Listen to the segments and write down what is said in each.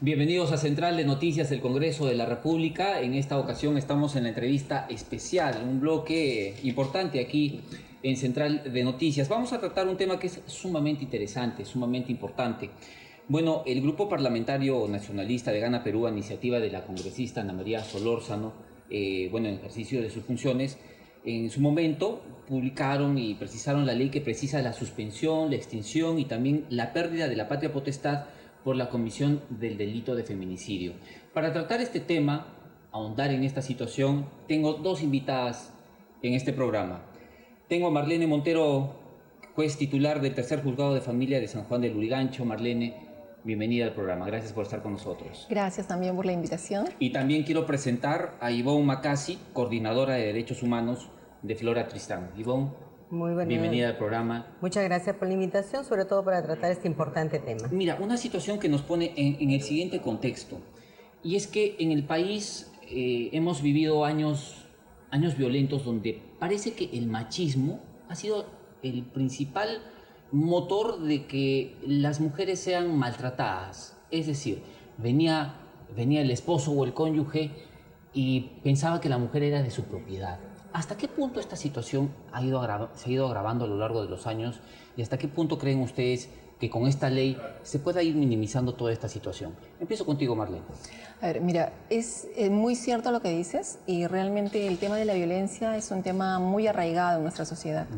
Bienvenidos a Central de Noticias del Congreso de la República. En esta ocasión estamos en la entrevista especial, un bloque importante aquí en Central de Noticias. Vamos a tratar un tema que es sumamente interesante, sumamente importante. Bueno, el Grupo Parlamentario Nacionalista de Gana Perú, a iniciativa de la congresista Ana María Solórzano, en ejercicio de sus funciones, en su momento publicaron y precisaron la ley que precisa la suspensión, la extinción y también la pérdida de la patria potestad por la comisión del delito de feminicidio. Para tratar este tema, ahondar en esta situación, tengo dos invitadas en este programa. Tengo a Marlene Montero, juez titular del tercer juzgado de familia de San Juan del Lurigancho. Marlene, bienvenida al programa. Gracias por estar con nosotros. Gracias también por la invitación. Y también quiero presentar a Ivonne Macasi, coordinadora de Derechos Humanos de Flora Tristán. Ivonne, muy buena. Bienvenida al programa. Muchas gracias por la invitación, sobre todo para tratar este importante tema. Mira, una situación que nos pone en el siguiente contexto, y es que en el país hemos vivido años violentos donde parece que el machismo ha sido el principal motor de que las mujeres sean maltratadas. Es decir, venía el esposo o el cónyuge y pensaba que la mujer era de su propiedad. ¿Hasta qué punto esta situación se ha ido agravando a lo largo de los años? ¿Y hasta qué punto creen ustedes que con esta ley se pueda ir minimizando toda esta situación? Empiezo contigo, Marlene. A ver, mira, es muy cierto lo que dices, y realmente el tema de la violencia es un tema muy arraigado en nuestra sociedad.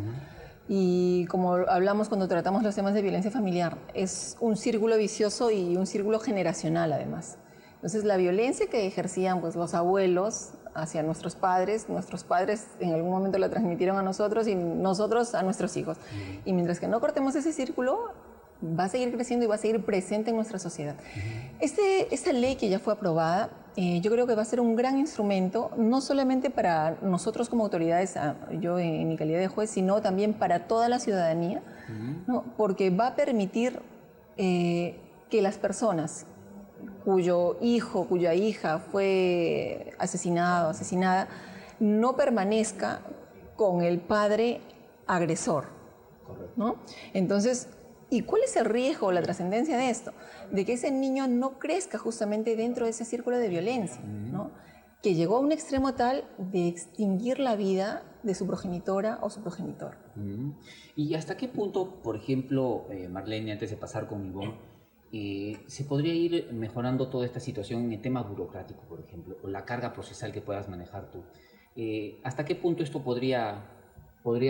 Y como hablamos cuando tratamos los temas de violencia familiar, es un círculo vicioso y un círculo generacional además. Entonces la violencia que ejercían pues, los abuelos hacia nuestros padres en algún momento la transmitieron a nosotros y nosotros a nuestros hijos. Y mientras que no cortemos ese círculo, va a seguir creciendo y va a seguir presente en nuestra sociedad. Esta ley que ya fue aprobada, yo creo que va a ser un gran instrumento, no solamente para nosotros como autoridades, yo en mi calidad de juez, sino también para toda la ciudadanía, ¿no? Porque va a permitir que las personas cuyo hijo, cuya hija fue asesinado o asesinada, no permanezca con el padre agresor, ¿no? Entonces, ¿y cuál es el riesgo o la trascendencia de esto? De que ese niño no crezca justamente dentro de ese círculo de violencia, ¿no? Que llegó a un extremo tal de extinguir la vida de su progenitora o su progenitor. ¿Y hasta qué punto, por ejemplo, Marlene, antes de pasar con Ivonne, se podría ir mejorando toda esta situación en el tema burocrático, por ejemplo, o la carga procesal que puedas manejar tú? ¿Hasta qué punto esto podría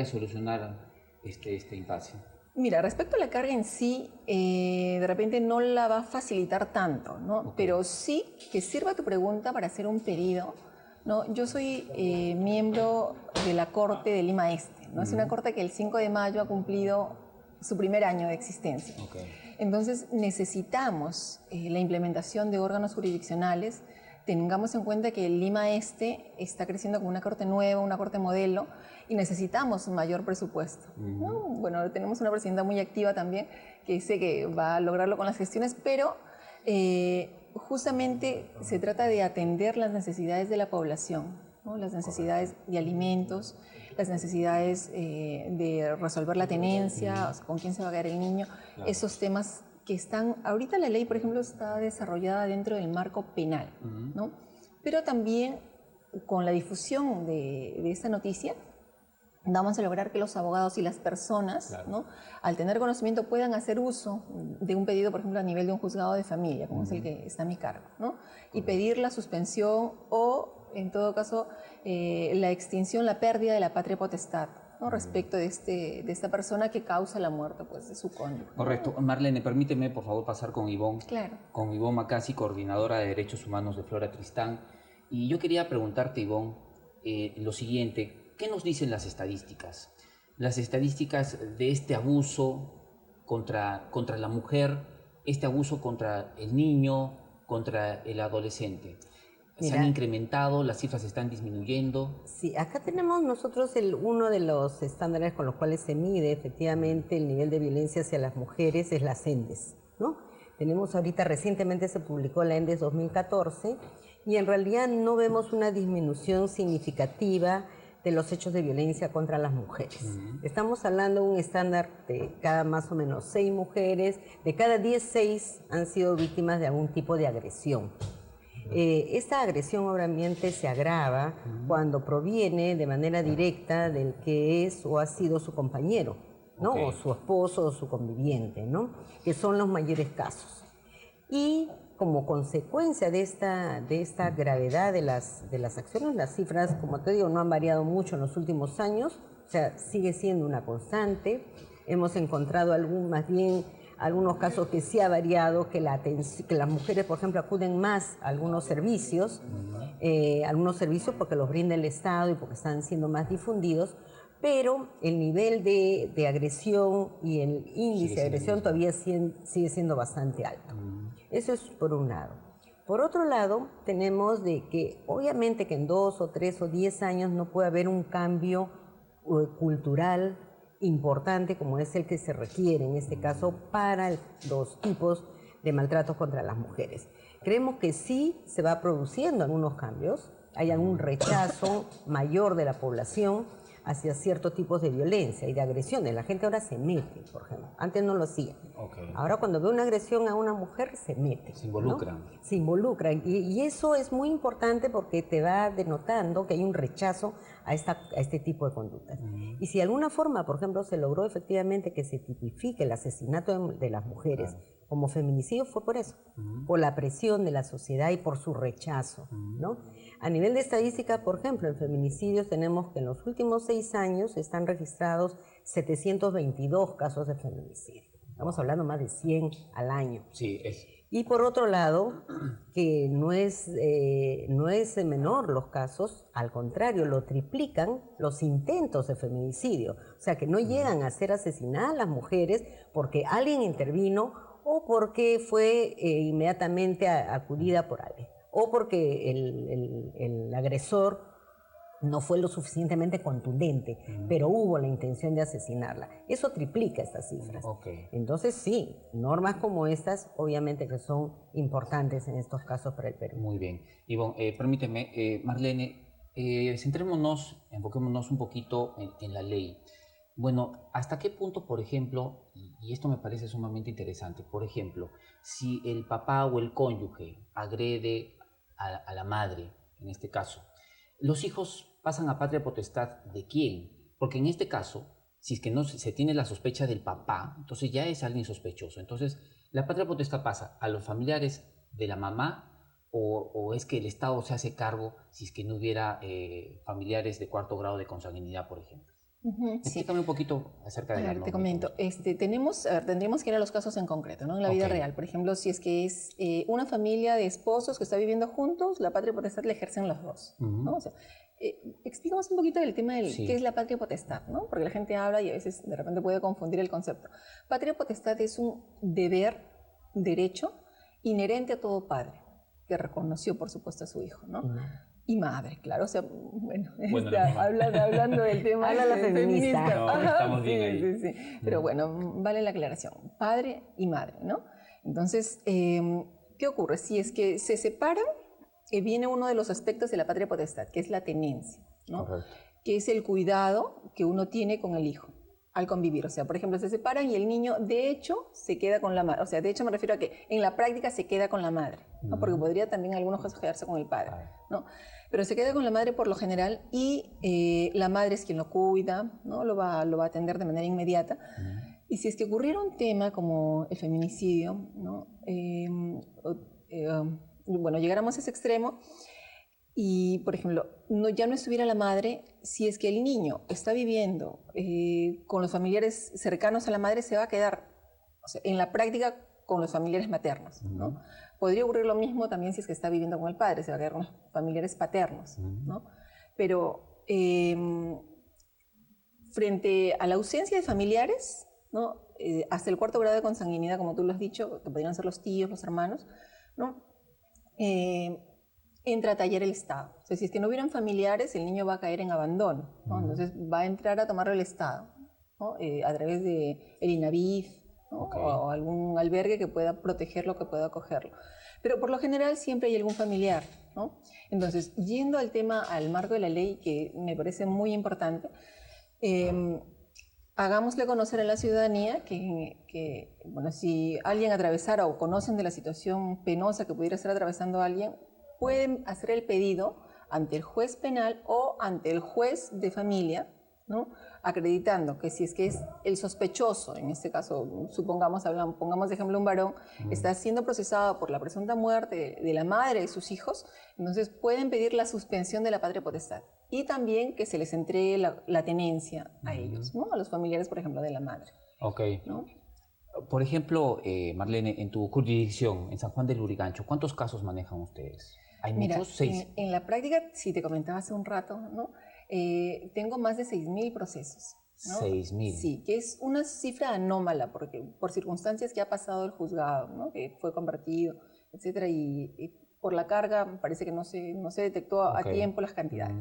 solucionar este impasse? Mira, respecto a la carga en sí, de repente no la va a facilitar tanto, ¿no? Okay. Pero sí que sirva tu pregunta para hacer un pedido, ¿no? Yo soy miembro de la Corte de Lima Este, ¿no? Es una corte que el 5 de mayo ha cumplido su primer año de existencia. Okay. Entonces necesitamos la implementación de órganos jurisdiccionales. Tengamos en cuenta que Lima Este está creciendo como una corte nueva, una corte modelo, y necesitamos un mayor presupuesto, ¿no? Bueno, tenemos una presidenta muy activa también, que dice que va a lograrlo con las gestiones, pero justamente se trata de atender las necesidades de la población, ¿no? Las necesidades de alimentos, las necesidades de resolver la tenencia, o sea, con quién se va a quedar el niño, esos temas que están, ahorita la ley, por ejemplo, está desarrollada dentro del marco penal, ¿no? Pero también con la difusión de esta noticia, vamos a lograr que los abogados y las personas, ¿no? Al tener conocimiento, puedan hacer uso de un pedido, por ejemplo, a nivel de un juzgado de familia, como es el que está a mi cargo, ¿no? Y pedir la suspensión o, en todo caso, la extinción, la pérdida de la patria potestad, ¿no? Respecto de esta persona que causa la muerte, pues, de su cónyuge. Correcto. Marlene, permíteme, por favor, pasar con Ivonne. Claro. Con Ivonne Macasi, coordinadora de Derechos Humanos de Flora Tristán. Y yo quería preguntarte, Ivonne, lo siguiente. ¿Qué nos dicen las estadísticas? Las estadísticas de este abuso contra la mujer, este abuso contra el niño, contra el adolescente. ¿Se han incrementado? ¿Las cifras están disminuyendo? Sí, acá tenemos nosotros uno de los estándares con los cuales se mide efectivamente el nivel de violencia hacia las mujeres, es la CENDES, ¿no? Tenemos ahorita, recientemente se publicó la ENDES 2014, y en realidad no vemos una disminución significativa de los hechos de violencia contra las mujeres. Estamos hablando de un estándar de cada más o menos 6 mujeres, de cada 10, 6 han sido víctimas de algún tipo de agresión. Esta agresión obviamente se agrava cuando proviene de manera directa del que es o ha sido su compañero, ¿no? O su esposo o su conviviente, ¿no? Que son los mayores casos. Y como consecuencia de esta gravedad de las acciones, las cifras, como te digo, no han variado mucho en los últimos años, o sea, sigue siendo una constante. Hemos encontrado algunos casos que sí ha variado, que las mujeres, por ejemplo, acuden más a algunos servicios porque los brinda el Estado y porque están siendo más difundidos, pero el nivel de agresión y el índice de agresión todavía sigue siendo bastante alto. Eso es por un lado. Por otro lado, tenemos de que obviamente que en 2 o 3 o 10 años no puede haber un cambio cultural importante como es el que se requiere en este caso para los tipos de maltratos contra las mujeres. Creemos que sí se va produciendo algunos cambios, hay algún rechazo mayor de la población hacia ciertos tipos de violencia y de agresiones. La gente ahora se mete, por ejemplo. Antes no lo hacía. Ahora cuando ve una agresión a una mujer, se mete. Se involucran. ¿No? Se involucran. Y eso es muy importante porque te va denotando que hay un rechazo a este tipo de conductas. Y si de alguna forma, por ejemplo, se logró efectivamente que se tipifique el asesinato de las mujeres como feminicidio, fue por eso, por la presión de la sociedad y por su rechazo, ¿no? A nivel de estadística, por ejemplo, en feminicidios tenemos que en los últimos 6 años están registrados 722 casos de feminicidio. Estamos hablando más de 100 al año. Sí, es. Y por otro lado, que no es menor los casos, al contrario, lo triplican los intentos de feminicidio. O sea, que no llegan a ser asesinadas las mujeres porque alguien intervino o porque fue inmediatamente acudida por alguien, o porque el agresor no fue lo suficientemente contundente, pero hubo la intención de asesinarla. Eso triplica estas cifras. Entonces sí, normas como estas obviamente que son importantes en estos casos para el Perú. Muy bien. Ivonne, permíteme, Marlene, centrémonos, enfoquémonos un poquito en la ley. Bueno, ¿hasta qué punto, por ejemplo, y esto me parece sumamente interesante, por ejemplo, si el papá o el cónyuge agrede a la madre, en este caso, los hijos pasan a patria potestad de quién? Porque en este caso, si es que no se tiene la sospecha del papá, entonces ya es alguien sospechoso. Entonces, ¿la patria potestad pasa a los familiares de la mamá o es que el Estado se hace cargo si es que no hubiera familiares de 4º grado de consanguinidad, por ejemplo? Explícame un poquito acerca de la norma. Te comento, tendríamos que ir a los casos en concreto, ¿no? En la vida real. Por ejemplo, si es que es una familia de esposos que está viviendo juntos, la patria potestad la ejercen los dos, ¿no? O sea, explícanos un poquito del tema del qué es la patria potestad, ¿no? Porque la gente habla y a veces de repente puede confundir el concepto. Patria potestad es un derecho inherente a todo padre, que reconoció, por supuesto, a su hijo, ¿no? Y madre, claro, o sea, bueno hablando del tema habla la feminista. No, estamos bien ahí. Sí. Pero bueno, vale la aclaración, padre y madre, ¿no? Entonces, ¿qué ocurre? Si es que se separan, viene uno de los aspectos de la patria potestad, que es la tenencia, ¿no? Que es el cuidado que uno tiene con el hijo al convivir. O sea, por ejemplo, se separan y el niño, de hecho, se queda con la madre. O sea, de hecho me refiero a que en la práctica se queda con la madre, ¿no? Porque podría también en algunos casos quedarse con el padre, ¿no? Pero se queda con la madre por lo general y la madre es quien lo cuida, ¿no? Lo va a atender de manera inmediata. Y si es que ocurriera un tema como el feminicidio, ¿no? Bueno, llegáramos a ese extremo y, por ejemplo, ya no estuviera la madre, si es que el niño está viviendo con los familiares cercanos a la madre, se va a quedar, o sea, en la práctica, con los familiares maternos, ¿no? Podría ocurrir lo mismo también si es que está viviendo con el padre, se va a quedar con los familiares paternos, ¿no? Pero frente a la ausencia de familiares, ¿no? Hasta el 4º grado de consanguinidad, como tú lo has dicho, que podrían ser los tíos, los hermanos, ¿no? Entra a tallar el Estado. O sea, si es que no hubieran familiares, el niño va a caer en abandono, ¿no? Entonces va a entrar a tomarlo el Estado, ¿no? A través de el INAVIF, ¿no? O algún albergue que pueda protegerlo, que pueda acogerlo. Pero por lo general siempre hay algún familiar, ¿no? Entonces, yendo al tema, al marco de la ley, que me parece muy importante, hagámosle conocer a la ciudadanía bueno, si alguien atravesara o conocen de la situación penosa que pudiera estar atravesando alguien, pueden hacer el pedido ante el juez penal o ante el juez de familia, ¿no? Acreditando que si es que es el sospechoso, en este caso, pongamos de ejemplo un varón, está siendo procesado por la presunta muerte de la madre de sus hijos, entonces pueden pedir la suspensión de la patria potestad y también que se les entregue la tenencia a ellos, ¿no? A los familiares, por ejemplo, de la madre. Ok. ¿No? Por ejemplo, Marlene, en tu jurisdicción, en San Juan del Lurigancho, ¿cuántos casos manejan ustedes? ¿Hay Mira, muchos? 6. en la práctica, si te comentaba hace un rato, ¿no? Tengo más de 6.000 procesos, ¿no? 6.000. Sí, que es una cifra anómala porque por circunstancias que ha pasado el juzgado, ¿no? Que fue convertido, etcétera, y por la carga parece que no se detectó a tiempo las cantidades.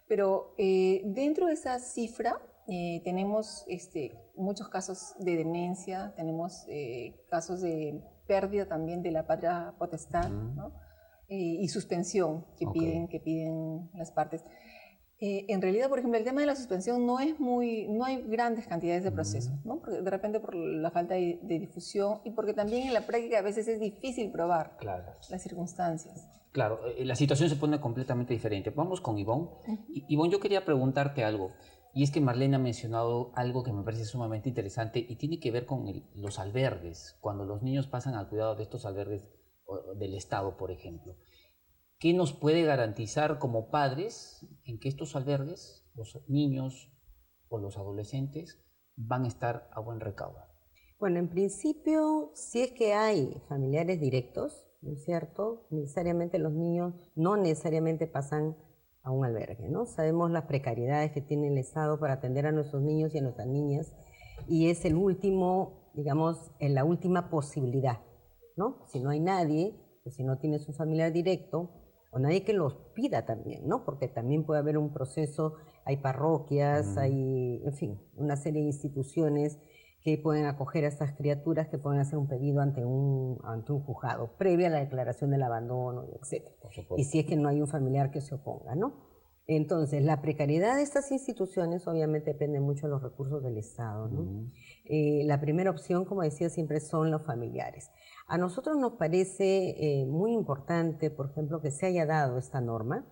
Pero dentro de esa cifra tenemos muchos casos de demencia, tenemos casos de pérdida también de la patria potestad, ¿no? Y suspensión que piden las partes. En realidad, por ejemplo, el tema de la suspensión no hay grandes cantidades de procesos, ¿no? Porque de repente por la falta de difusión y porque también en la práctica a veces es difícil probar las circunstancias. Claro, la situación se pone completamente diferente. Vamos con Ivonne. Ivonne, yo quería preguntarte algo, y es que Marlene ha mencionado algo que me parece sumamente interesante y tiene que ver con los albergues, cuando los niños pasan al cuidado de estos albergues del Estado, por ejemplo. ¿Qué nos puede garantizar como padres en que estos albergues, los niños o los adolescentes, van a estar a buen recaudo? Bueno, en principio, si es que hay familiares directos, ¿no es cierto? Necesariamente los niños no necesariamente pasan a un albergue, ¿no? Sabemos las precariedades que tiene el Estado para atender a nuestros niños y a nuestras niñas y es el último, digamos, en la última posibilidad, ¿no? Si no hay nadie, pues si no tienes un familiar directo, o nadie que los pida también, ¿no? Porque también puede haber un proceso, hay parroquias, hay, en fin, una serie de instituciones que pueden acoger a estas criaturas, que pueden hacer un pedido ante un juzgado, previa a la declaración del abandono, etc. Y si es que no hay un familiar que se oponga, ¿no? Entonces, la precariedad de estas instituciones obviamente depende mucho de los recursos del Estado, ¿no? La primera opción, como decía, siempre son los familiares. A nosotros nos parece muy importante, por ejemplo, que se haya dado esta norma,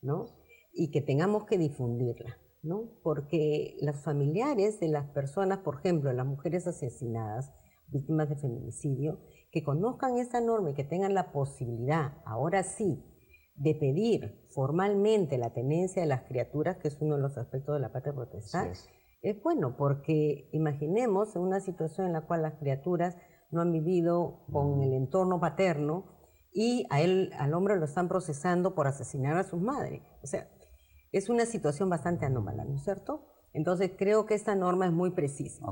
¿no? Y que tengamos que difundirla, ¿no? Porque los familiares de las personas, por ejemplo, las mujeres asesinadas, víctimas de feminicidio, que conozcan esta norma y que tengan la posibilidad, ahora sí, de pedir formalmente la tenencia de las criaturas, que es uno de los aspectos de la patria potestad, es bueno, porque imaginemos en una situación en la cual las criaturas no han vivido con el entorno paterno y al hombre lo están procesando por asesinar a su madre. O sea, es una situación bastante anómala, ¿no es cierto? Entonces creo que esta norma es muy precisa.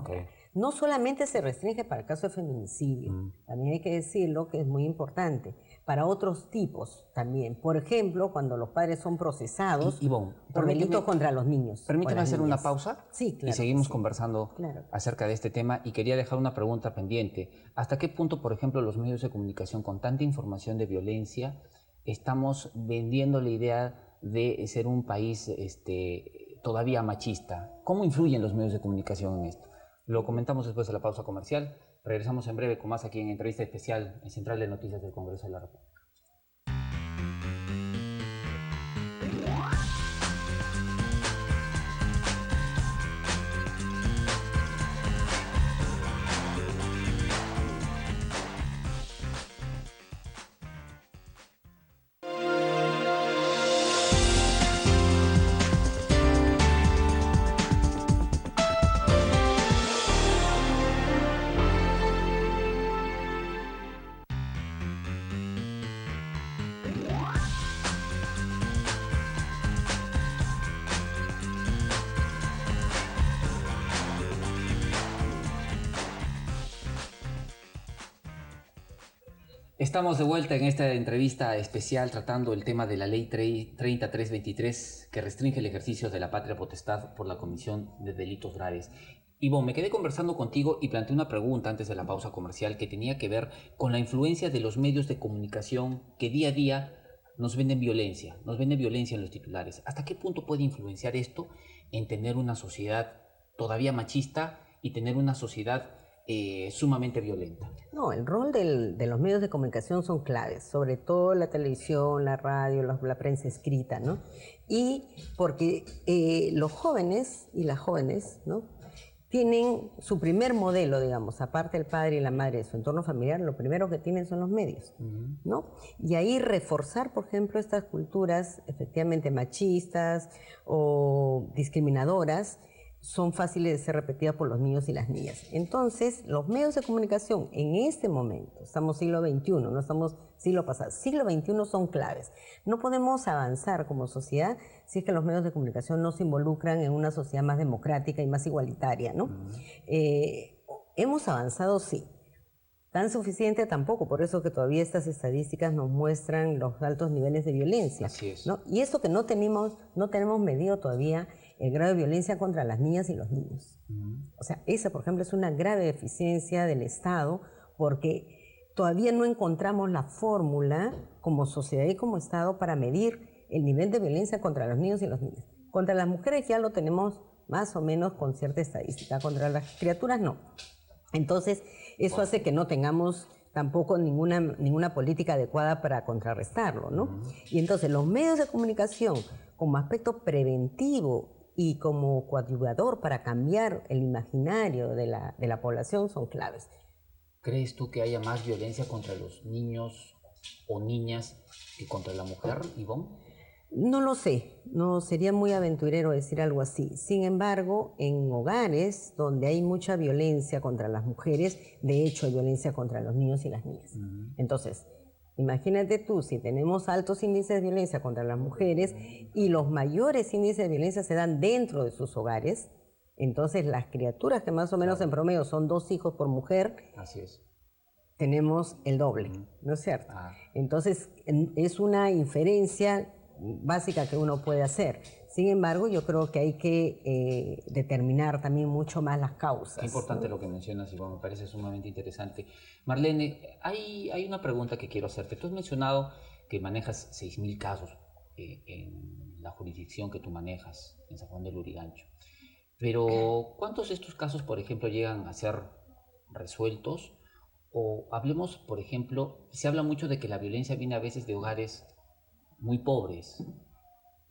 No solamente se restringe para el caso de feminicidio, también hay que decirlo que es muy importante, para otros tipos también. Por ejemplo, cuando los padres son procesados por delitos contra los niños. Permíteme hacer una pausa y seguimos conversando acerca de este tema. Y quería dejar una pregunta pendiente. ¿Hasta qué punto, por ejemplo, los medios de comunicación con tanta información de violencia estamos vendiendo la idea de ser un país todavía machista? ¿Cómo influyen los medios de comunicación en esto? Lo comentamos después de la pausa comercial. Regresamos en breve con más aquí en Entrevista Especial en Central de Noticias del Congreso de la República. Estamos de vuelta en esta entrevista especial tratando el tema de la Ley 3323 que restringe el ejercicio de la patria potestad por la comisión de delitos graves. Ivonne, me quedé conversando contigo y planteé una pregunta antes de la pausa comercial que tenía que ver con la influencia de los medios de comunicación que día a día nos venden violencia en los titulares. ¿Hasta qué punto puede influenciar esto en tener una sociedad todavía machista y tener una sociedad sumamente violenta? No, el rol de los medios de comunicación son claves, sobre todo la televisión, la radio, la prensa escrita, ¿no? Y porque los jóvenes y las jóvenes, ¿no?, tienen su primer modelo, digamos, aparte del padre y la madre de su entorno familiar, lo primero que tienen son los medios, ¿no? Y ahí reforzar, por ejemplo, estas culturas efectivamente machistas o discriminadoras son fáciles de ser repetidas por los niños y las niñas. Entonces, los medios de comunicación en este momento, estamos siglo XXI, no estamos siglo pasado, siglo XXI son claves. No podemos avanzar como sociedad si es que los medios de comunicación no se involucran en una sociedad más democrática y más igualitaria, ¿no? Hemos avanzado, sí. Tan suficiente tampoco, por eso que todavía estas estadísticas nos muestran los altos niveles de violencia. Así es. ¿No? Y eso que no tenemos medido todavía el grado de violencia contra las niñas y los niños. O sea, esa, por ejemplo, es una grave deficiencia del Estado porque todavía no encontramos la fórmula como sociedad y como Estado para medir el nivel de violencia contra los niños y las niñas. Contra las mujeres ya lo tenemos más o menos con cierta estadística, contra las criaturas no. Entonces, eso hace que no tengamos tampoco ninguna política adecuada para contrarrestarlo, ¿no? Y entonces los medios de comunicación como aspecto preventivo y como coadyuvador para cambiar el imaginario de la población son claves. ¿Crees tú que haya más violencia contra los niños o niñas que contra la mujer, Ivonne? No lo sé, no sería muy aventurero decir algo así. Sin embargo, en hogares donde hay mucha violencia contra las mujeres, de hecho hay violencia contra los niños y las niñas. Entonces, imagínate tú, si tenemos altos índices de violencia contra las mujeres y los mayores índices de violencia se dan dentro de sus hogares, entonces las criaturas que más o menos en promedio son 2 hijos por mujer, así es, tenemos el doble, ¿no es cierto? Entonces, es una inferencia básica que uno puede hacer. Sin embargo, yo creo que hay que determinar también mucho más las causas. Qué importante, ¿no?, lo que mencionas, y me parece sumamente interesante. Marlene, hay una pregunta que quiero hacerte. Tú has mencionado que manejas 6.000 casos en la jurisdicción que tú manejas, en San Juan del Lurigancho. Pero, ¿cuántos de estos casos, por ejemplo, llegan a ser resueltos? O hablemos, por ejemplo, se habla mucho de que la violencia viene a veces de hogares muy pobres,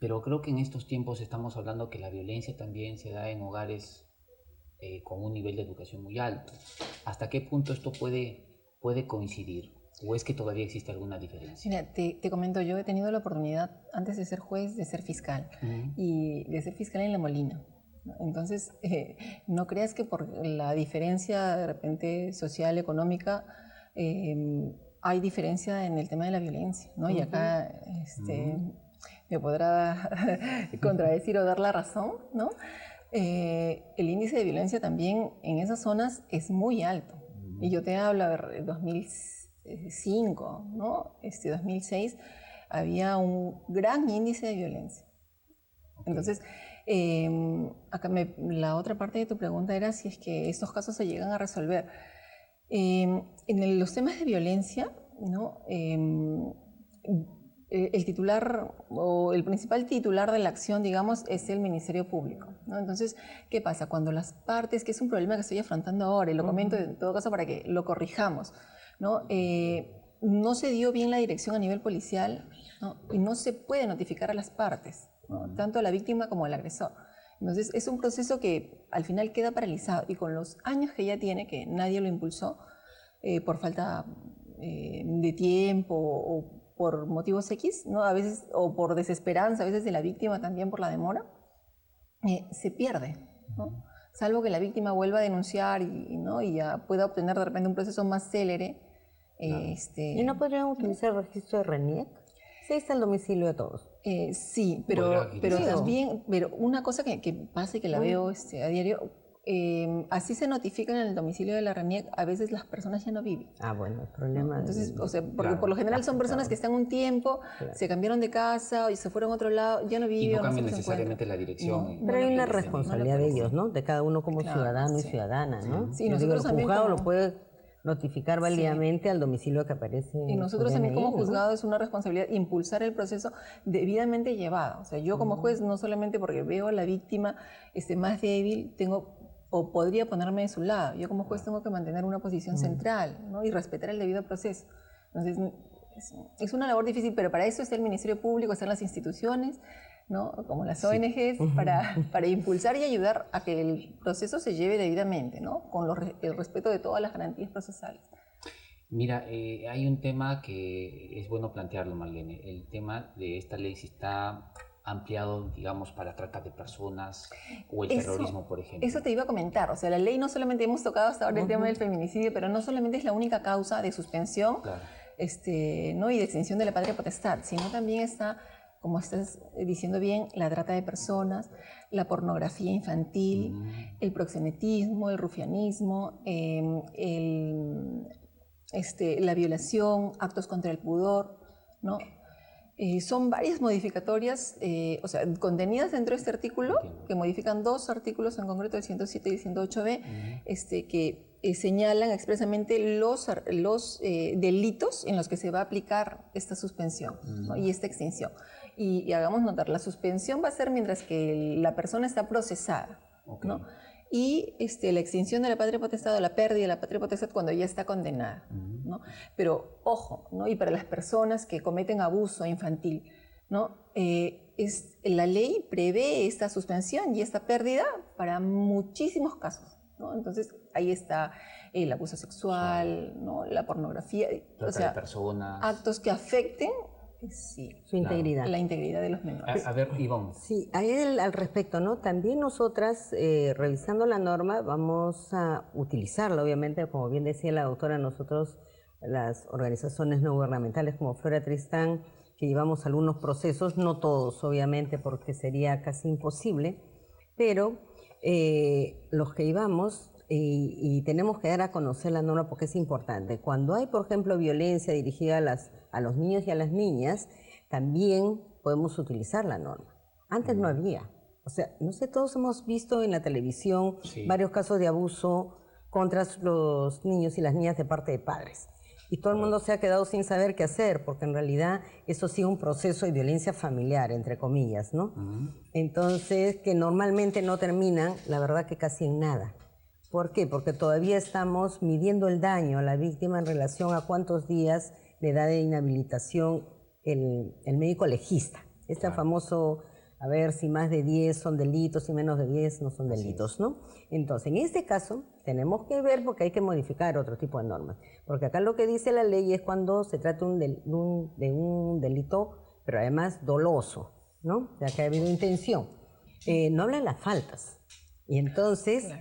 pero creo que en estos tiempos estamos hablando que la violencia también se da en hogares con un nivel de educación muy alto. ¿Hasta qué punto esto puede coincidir? ¿O es que todavía existe alguna diferencia? Mira, te comento, yo he tenido la oportunidad, antes de ser juez, de ser fiscal, y de ser fiscal en La Molina. Entonces, no creas que por la diferencia de repente social, económica, hay diferencia en el tema de la violencia, ¿no? Y acá me podrá contradecir o dar la razón, ¿no? El índice de violencia también en esas zonas es muy alto. Y yo te hablo, a ver, 2005, ¿no? 2006, había un gran índice de violencia. Entonces, acá la otra parte de tu pregunta era si es que estos casos se llegan a resolver. En los temas de violencia, ¿no? El titular o el principal titular de la acción, digamos, es el Ministerio Público, ¿no? Entonces, ¿qué pasa? Cuando las partes, que es un problema que estoy afrontando ahora, y lo comento en todo caso para que lo corrijamos, ¿no? No se dio bien la dirección a nivel policial, ¿no? Y no se puede notificar a las partes, ¿no? Tanto a la víctima como al agresor. Entonces, es un proceso que al final queda paralizado, y con los años que ya tiene, que nadie lo impulsó por falta de tiempo o por motivos X, ¿no? A veces, o por desesperanza, a veces de la víctima también por la demora, se pierde, ¿no? Salvo que la víctima vuelva a denunciar ¿no? Y ya pueda obtener de repente un proceso más célere. ¿Y no podrían utilizar el registro de RENIEC? Sí, está el domicilio de todos. Sí, pero también, pero una cosa que pasa y que la veo a diario, así se notifican en el domicilio de la RENIEC, a veces las personas ya no viven. Ah, bueno, el problema. Entonces, o sea, porque por lo general son personas que están un tiempo, se cambiaron de casa y se fueron a otro lado, ya no viven. Y no cambian necesariamente la dirección. Pero hay una responsabilidad de ellos, ¿no? De cada uno como ciudadano y ciudadana, ¿no? Sí, yo digo, el juzgado lo puede notificar válidamente al domicilio que aparece. Y nosotros también DNI, como ¿no? juzgado es una responsabilidad impulsar el proceso debidamente llevado. O sea, yo como juez no solamente porque veo a la víctima más débil, tengo o podría ponerme de su lado. Yo como juez tengo que mantener una posición central, ¿no? Y respetar el debido proceso. Entonces, es una labor difícil, pero para eso está el Ministerio Público, están las instituciones, ¿no? Como las ONGs, para impulsar y ayudar a que el proceso se lleve debidamente, ¿no? Con el respeto de todas las garantías procesales. Mira, hay un tema que es bueno plantearlo, Marlene. El tema de esta ley si está ampliado, digamos, para trata de personas o el terrorismo, por ejemplo. Eso te iba a comentar. O sea, la ley no solamente hemos tocado hasta ahora el tema del feminicidio, pero no solamente es la única causa de suspensión, Claro. ¿no? Y de extinción de la patria potestad, sino también está, como estás diciendo bien, la trata de personas, la pornografía infantil, el proxenetismo, el rufianismo, la violación, actos contra el pudor, ¿no? Son varias modificatorias, o sea, contenidas dentro de este artículo, que modifican dos artículos en concreto, el 107 y el 108b, que señalan expresamente los delitos en los que se va a aplicar esta suspensión, ¿no? Y esta extinción. Y hagamos notar, la suspensión va a ser mientras que la persona está procesada, ¿no? Y la extinción de la patria potestad o la pérdida de la patria potestad cuando ya está condenada, ¿no? Pero ojo, ¿no? Y para las personas que cometen abuso infantil, ¿no? La ley prevé esta suspensión y esta pérdida para muchísimos casos, ¿no? Entonces ahí está el abuso sexual, ¿no? La pornografía, Trata o sea, de personas. actos que afecten Su integridad. la integridad de los menores. A ver, Ivonne. Sí, al respecto, ¿no? También nosotras, revisando la norma, vamos a utilizarla, obviamente, como bien decía la doctora, nosotros, las organizaciones no gubernamentales como Flora Tristán, que llevamos algunos procesos, no todos, obviamente, porque sería casi imposible, pero los que llevamos y tenemos que dar a conocer la norma porque es importante. Cuando hay, por ejemplo, violencia dirigida a los niños y a las niñas, también podemos utilizar la norma. Antes no había. O sea, no sé, todos hemos visto en la televisión varios casos de abuso contra los niños y las niñas de parte de padres. Y todo el mundo se ha quedado sin saber qué hacer, porque en realidad eso sí es un proceso de violencia familiar, entre comillas, ¿no? Entonces, que normalmente no terminan, la verdad que casi en nada. ¿Por qué? Porque todavía estamos midiendo el daño a la víctima en relación a cuántos días le da de inhabilitación el médico legista. Famoso, a ver si más de 10 son delitos y menos de 10 no son delitos, ¿no? Entonces, en este caso, tenemos que ver porque hay que modificar otro tipo de normas. Porque acá lo que dice la ley es cuando se trata de un delito, pero además doloso, ¿no? O sea, que ha habido intención. No habla de las faltas. Y entonces...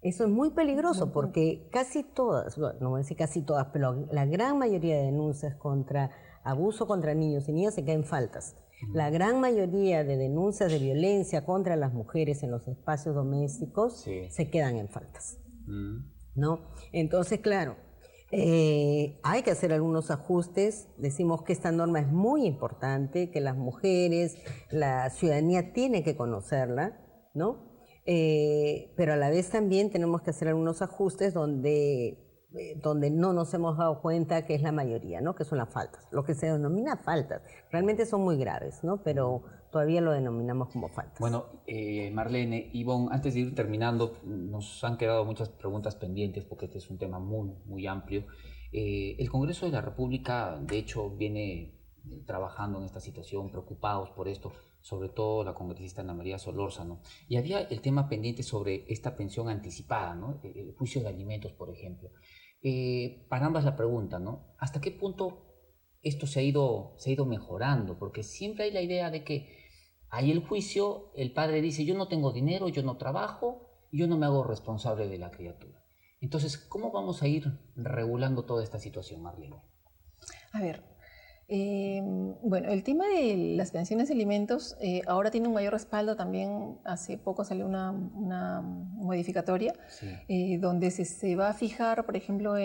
Eso es muy peligroso porque casi todas, bueno, no voy a decir casi todas, pero la gran mayoría de denuncias contra abuso contra niños y niñas se caen faltas. La gran mayoría de denuncias de violencia contra las mujeres en los espacios domésticos se quedan en faltas, ¿no? Entonces, claro, hay que hacer algunos ajustes. Decimos que esta norma es muy importante, que las mujeres, la ciudadanía tiene que conocerla, ¿no? Pero a la vez también tenemos que hacer algunos ajustes donde no nos hemos dado cuenta que es la mayoría, ¿no? Que son las faltas, lo que se denomina faltas. Realmente son muy graves, ¿no? Pero todavía lo denominamos como faltas. Bueno, Marlene, Ivonne, antes de ir terminando, nos han quedado muchas preguntas pendientes porque este es un tema muy, muy amplio. El Congreso de la República, de hecho, viene trabajando en esta situación, preocupados por esto, sobre todo la congresista Ana María Solórzano. Y había el tema pendiente sobre esta pensión anticipada, ¿no? El juicio de alimentos, por ejemplo. Para ambas la pregunta, ¿no? ¿Hasta qué punto esto se ha ido mejorando? Porque siempre hay la idea de que hay el juicio, el padre dice, yo no tengo dinero, yo no trabajo, yo no me hago responsable de la criatura. Entonces, ¿cómo vamos a ir regulando toda esta situación, Marlene? A ver, bueno, el tema de las pensiones de alimentos ahora tiene un mayor respaldo. También hace poco salió una modificatoria donde se va a fijar, por ejemplo,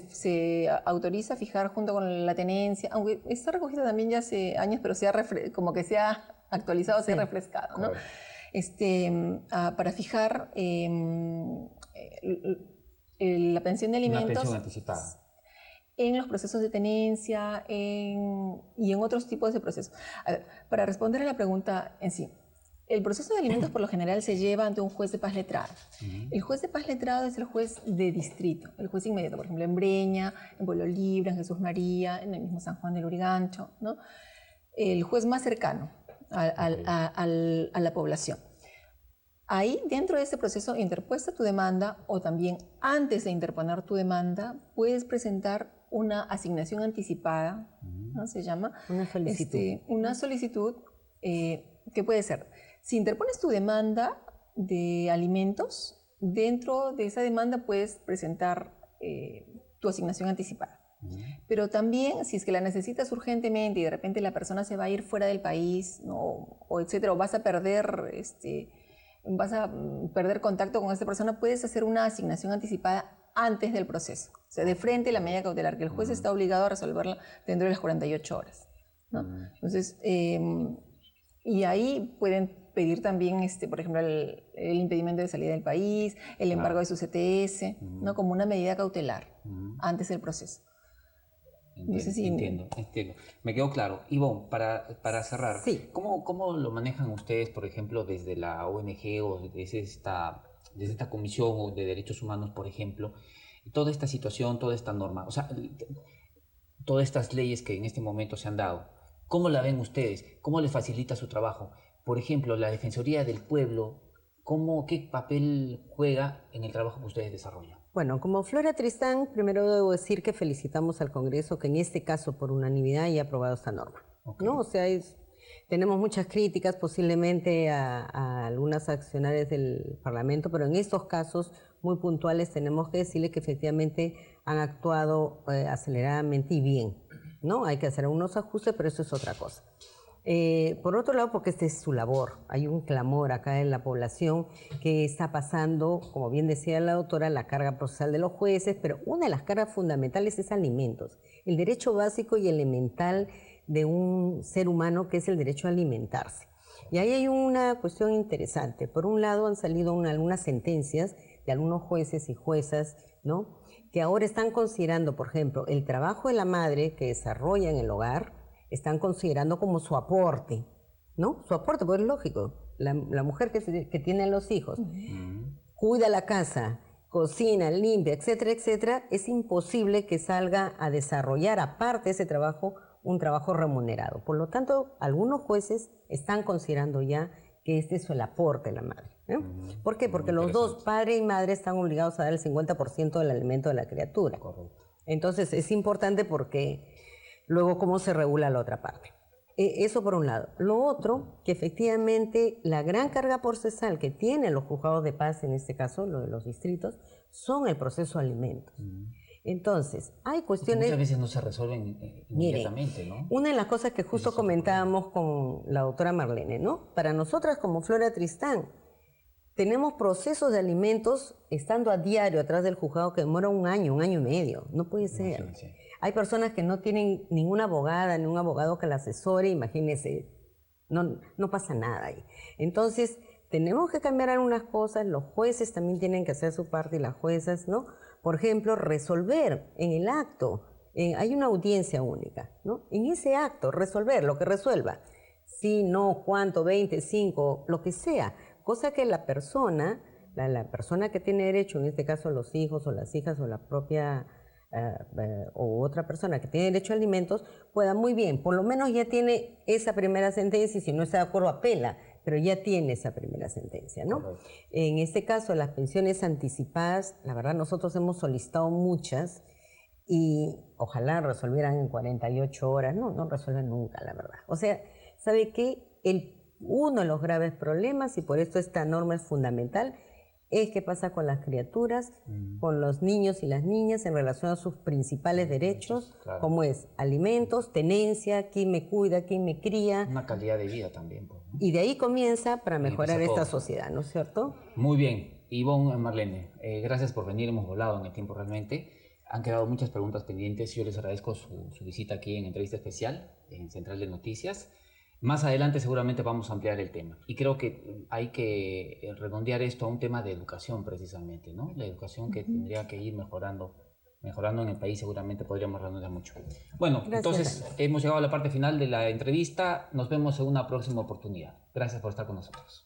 se autoriza a fijar junto con la tenencia, aunque está recogida también ya hace años, pero como que se ha actualizado, se ha refrescado, ¿no? Para fijar La pensión de Una alimentos pensión anticipada. en los procesos de tenencia y en otros tipos de procesos. A ver, para responder a la pregunta en sí, el proceso de alimentos por lo general se lleva ante un juez de paz letrado. El juez de paz letrado es el juez de distrito, el juez inmediato, por ejemplo, en Breña, en Pueblo Libre, en Jesús María, en el mismo San Juan del Urigancho, ¿no? El juez más cercano a la población. Ahí, dentro de ese proceso, interpuesta tu demanda o también antes de interponer tu demanda, puedes presentar una asignación anticipada, ¿no? Se llama. Una solicitud. Una solicitud que puede ser, si interpones tu demanda de alimentos, dentro de esa demanda puedes presentar tu asignación anticipada. Pero también, si es que la necesitas urgentemente y de repente la persona se va a ir fuera del país, ¿no? o etcétera, o vas a perder contacto con esta persona, puedes hacer una asignación anticipada antes del proceso. O sea, de frente a la medida cautelar, que el juez está obligado a resolverla dentro de las 48 horas, ¿no? Entonces, y ahí pueden pedir también, por ejemplo, el impedimento de salida del país, el embargo de su CTS, ¿no? Como una medida cautelar antes del proceso. Entiendo, No sé si... entiendo. Me quedó claro. Ivonne, para cerrar, Sí. ¿cómo lo manejan ustedes, por ejemplo, desde la ONG o desde esta Comisión de Derechos Humanos, por ejemplo, toda esta situación, toda esta norma, o sea, todas estas leyes que en este momento se han dado? ¿Cómo la ven ustedes? ¿Cómo les facilita su trabajo? Por ejemplo, la Defensoría del Pueblo, ¿qué papel juega en el trabajo que ustedes desarrollan? Bueno, como Flora Tristán, primero debo decir que felicitamos al Congreso que en este caso por unanimidad haya aprobado esta norma. Okay. ¿No? O sea, tenemos muchas críticas posiblemente a algunas accionarias del Parlamento, pero en estos casos muy puntuales tenemos que decirle que efectivamente han actuado aceleradamente y bien, ¿no? Hay que hacer unos ajustes, pero eso es otra cosa. Por otro lado, porque esta es su labor, hay un clamor acá en la población que está pasando, como bien decía la doctora, la carga procesal de los jueces, pero una de las cargas fundamentales es alimentos, el derecho básico y elemental de un ser humano que es el derecho a alimentarse. Y ahí hay una cuestión interesante. Por un lado han salido algunas sentencias de algunos jueces y juezas, ¿no?, que ahora están considerando, por ejemplo, el trabajo de la madre que desarrolla en el hogar, están considerando como su aporte, ¿no? Su aporte, pues es lógico. La mujer que tiene los hijos, cuida la casa, cocina, limpia, etcétera, etcétera, es imposible que salga a desarrollar, aparte de ese trabajo, un trabajo remunerado. Por lo tanto, algunos jueces están considerando ya que este es el aporte de la madre, ¿no? ¿Por qué? Porque los dos, padre y madre, están obligados a dar el 50% del alimento de la criatura. Correcto. Entonces, es importante porque luego, ¿cómo se regula la otra parte? Eso por un lado. Lo otro, que efectivamente la gran carga procesal que tienen los juzgados de paz, en este caso, lo de los distritos, son el proceso de alimentos. Entonces, hay cuestiones... Muchas veces no se resuelven inmediatamente, ¿no? Una de las cosas que justo comentábamos con la doctora Marlene, ¿no? Para nosotras como Flora Tristán, tenemos procesos de alimentos estando a diario atrás del juzgado que demora un año y medio. No puede ser. Imagínense. Hay personas que no tienen ninguna abogada, ni un abogado que la asesore, imagínense, no pasa nada ahí. Entonces, tenemos que cambiar algunas cosas, los jueces también tienen que hacer su parte y las juezas, ¿no? Por ejemplo, resolver en el acto, hay una audiencia única, ¿no? En ese acto, resolver lo que resuelva, sí, no, cuánto, 20, 5, lo que sea, cosa que la persona que tiene derecho, en este caso los hijos o las hijas o la propia... o otra persona que tiene derecho a alimentos, pueda muy bien, por lo menos ya tiene esa primera sentencia y si no está de acuerdo apela, pero ya tiene esa primera sentencia, ¿no? Correcto. En este caso, las pensiones anticipadas, la verdad nosotros hemos solicitado muchas y ojalá resolvieran en 48 horas, no resuelven nunca, la verdad. O sea, ¿sabe qué? Uno de los graves problemas, y por esto esta norma es fundamental, es qué pasa con las criaturas, con los niños y las niñas en relación a sus principales derechos, claro. como es alimentos, tenencia, quién me cuida, quién me cría. Una calidad de vida también, pues, ¿no? Y de ahí comienza para mejorar empieza esta todo. sociedad, ¿no es cierto? Muy bien. Ivonne, Marlene, gracias por venir, hemos volado en el tiempo realmente. Han quedado muchas preguntas pendientes. Yo les agradezco su visita aquí en Entrevista Especial en Central de Noticias. Más adelante seguramente vamos a ampliar el tema. Y creo que hay que redondear esto a un tema de educación precisamente, ¿no? La educación que tendría que ir mejorando en el país, seguramente podríamos redondear mucho. Bueno, Gracias, entonces Dani. hemos llegado a la parte final de la entrevista. Nos vemos en una próxima oportunidad. Gracias por estar con nosotros.